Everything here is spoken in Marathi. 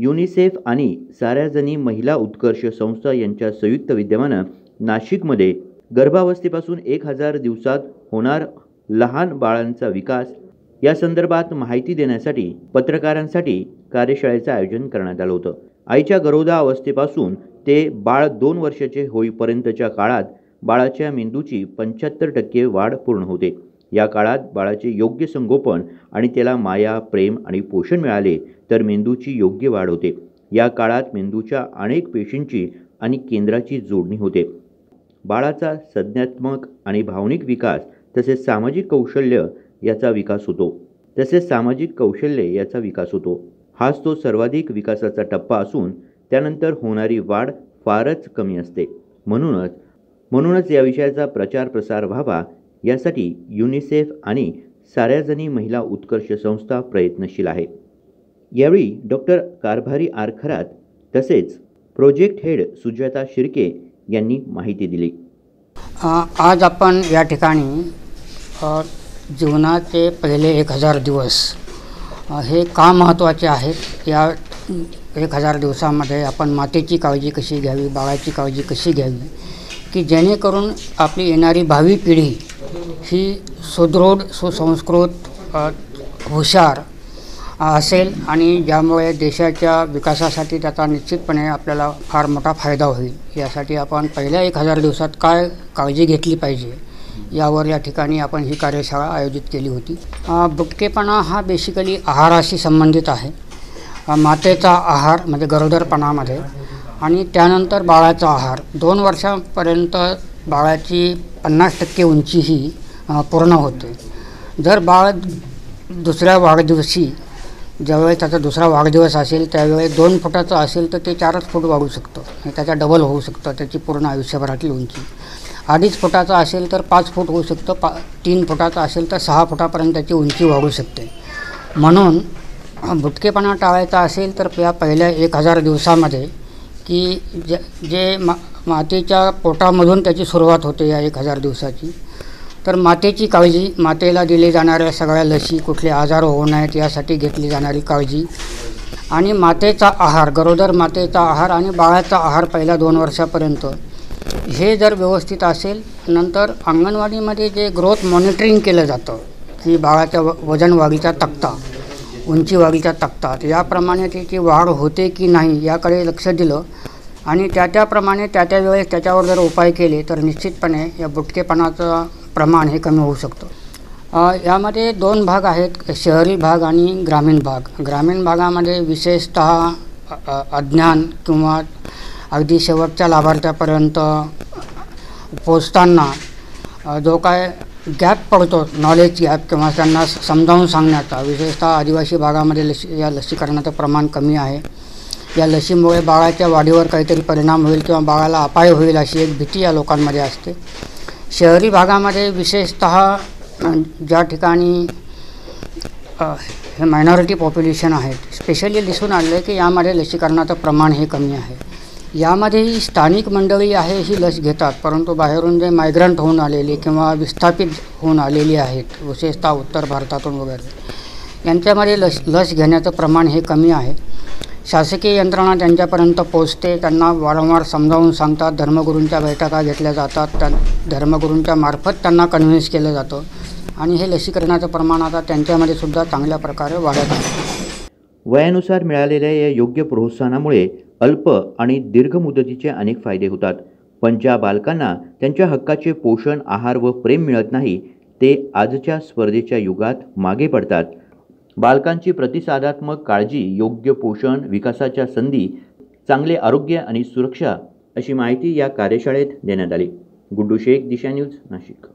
युनिसेफ आणि सार्वजनिक महिला उत्कर्ष संस्था यांच्या संयुक्त विद्यमाने नाशिकमध्ये गर्भावस्थेपासून 1000 दिवसात होणार लहान बाळांचा विकास या संदर्भात माहिती देण्यासाठी पत्रकारांसाठी कार्यशाळेचे आयोजन करण्यात आले होते। आईच्या गर्भावस्थेपासून ते बाळ 2 वर्षाचे होईपर्यंतच्या काळात बाळाच्या मेंदूची 75% वाढ पूर्ण होते। या काळात बाळाचे योग्य संगोपन आणि त्याला माया, प्रेम आणि पोषण मिळाले तर मेंदूची योग्य वाढ होते। या काळात मेंदूच्या अनेक पेशींची आणि केंद्राची जोडणी होते। बाळाचा संज्ञानात्मक आणि भावनिक विकास तसेच सामाजिक कौशल्य याचा विकास होतो। हाच तो सर्वाधिक विकासाचा टप्पा असून त्यानंतर होणारी वाढ फारच कमी असते। म्हणूनच या विषयाचा प्रचार प्रसार व्हावा यासाठी युनिसेफ आणि सार्वजनिक महिला उत्कर्ष संस्था प्रयत्नशील आहे। यावेळी डॉक्टर कारभारी आर खरात तसेच प्रोजेक्ट हेड सुजाता शिर्के यांनी माहिती दिली। आज आपण या ठिकाणी जीवनाचे पहिले 1000 दिवस हे का महत्त्वाचे आहेत, या 1000 दिवसामध्ये आपण मातेची काळजी कशी घ्यावी, बाळाची काळजी कशी घ्यावी, की जेणेकरून आपली येणारी भावी पिढी ही सुदृढ, सुसंस्कृत, हुशार असेल आणि ज्यामुळे देशाच्या विकासासाठी त्याचा निश्चितपणे आपल्याला फार मोठा फायदा होईल। यासाठी आपण पहिल्या 1000 दिवसात काय काळजी घेतली पाहिजे यावर या ठिकाणी आपण ही कार्यशाळा आयोजित केली होती। बुटकेपणा हा बेसिकली आहाराशी संबंधित आहे। मातेचा आहार म्हणजे गरोदरपणामध्ये आणि त्यानंतर बाळाचा आहार 2 वर्षांपर्यंत बाळाची 50% उंची ही पूर्ण होते। जर बाळ दुसऱ्या वाढदिवशी ज्यावेळेस त्याचा दुसरा वाढदिवस असेल त्यावेळेस 2 फुटाचं असेल तर ते 4 फूट वाढू शकतो, त्याचा डबल होऊ शकतं त्याची पूर्ण आयुष्यभरातली उंची। 2.5 फुटाचा असेल तर 5 फूट होऊ शकतं, 3 फुटाचा असेल तर 6 फुटापर्यंत त्याची उंची वाढू शकते। म्हणून बुटकेपणा टाळायचा असेल तर या पहिल्या 1000 दिवसामध्ये की जे मातेच्या पोटामधून त्याची सुरुवात होते या 1000 दिवसाची, तर मातेची काळजी, मातेला दिले जाणाऱ्या सगळ्या लसी, कुठले आजार होऊ नयेत यासाठी घेतली जाणारी काळजी आणि मातेचा आहार, गरोदर मातेचा आहार आणि बाळाचा आहार पहिल्या 2 वर्षापर्यंत हे जर व्यवस्थित असेल, नंतर अंगणवाडीमध्ये जे ग्रोथ मॉनिटरिंग केलं जातं की बाळाच्या वजन वाढीचा तक्ता, उंची वाढीचा तक्ता, याप्रमाणे त्याची वाढ होते की नाही याकडे लक्ष दिलं आणि त्याप्रमाणे त्या वेळेस त्याच्यावर जर उपाय केले तर निश्चितपणे या बुटकेपणाचं प्रमाण हे कमी होऊ शकतं। यामध्ये 2 भाग आहेत, शहरी भाग आणि ग्रामीण भाग। ग्रामीण भागामध्ये विशेषतः अज्ञान किंवा अगदी शेवटच्या लाभार्थ्यापर्यंत पोचताना जो काय गॅप पडतो, नॉलेज गॅप किंवा त्यांना समजावून सांगण्याचा, विशेषतः आदिवासी भागामध्ये या लसीकरणाचं प्रमाण कमी आहे। या लसीमुळे बाळाच्या वाढीवर काहीतरी परिणाम होईल किंवा बाळाला अपाय होईल अशी एक भीती या लोकांमध्ये असते। शहरी भागामध्ये विशेषतः ज्या ठिकाणी हे मायनॉरिटी पॉप्युलेशन आहेत, स्पेशली दिसून आलं आहे की यामध्ये लसीकरणाचं प्रमाण हे कमी आहे। यामध्येही स्थानिक मंडळी आहे ही लस घेतात, परंतु बाहेरून जे मायग्रंट होऊन आलेली किंवा विस्थापित होऊन आलेली आहेत, विशेषतः उत्तर भारतातून वगैरे, यांच्यामध्ये लस घेण्याचं प्रमाण हे कमी आहे। शासकीय यंत्रणा त्यांच्यापर्यंत पोचते, त्यांना वारंवार समजावून सांगतात, धर्मगुरूंच्या बैठका घेतल्या जातात, त्या धर्मगुरूंच्या मार्फत त्यांना कन्व्हिन्स केलं जातं आणि हे लसीकरणाचं प्रमाण आता त्यांच्यामध्ये सुद्धा चांगल्या प्रकारे वाढत आहे। वयानुसार मिळालेल्या या योग्य प्रोत्साहनामुळे अल्प आणि दीर्घ मुदतीचे अनेक फायदे होतात, पण ज्या बालकांना त्यांच्या हक्काचे पोषण, आहार व प्रेम मिळत नाही ते आजच्या स्पर्धेच्या युगात मागे पडतात। बालकांची प्रतिसादात्मक काळजी, योग्य पोषण, विकासाच्या संधी, चांगले आरोग्य आणि सुरक्षा अशी माहिती या कार्यशाळेत देण्यात आली। गुड्डू शेख, दिशा न्यूज, नाशिक।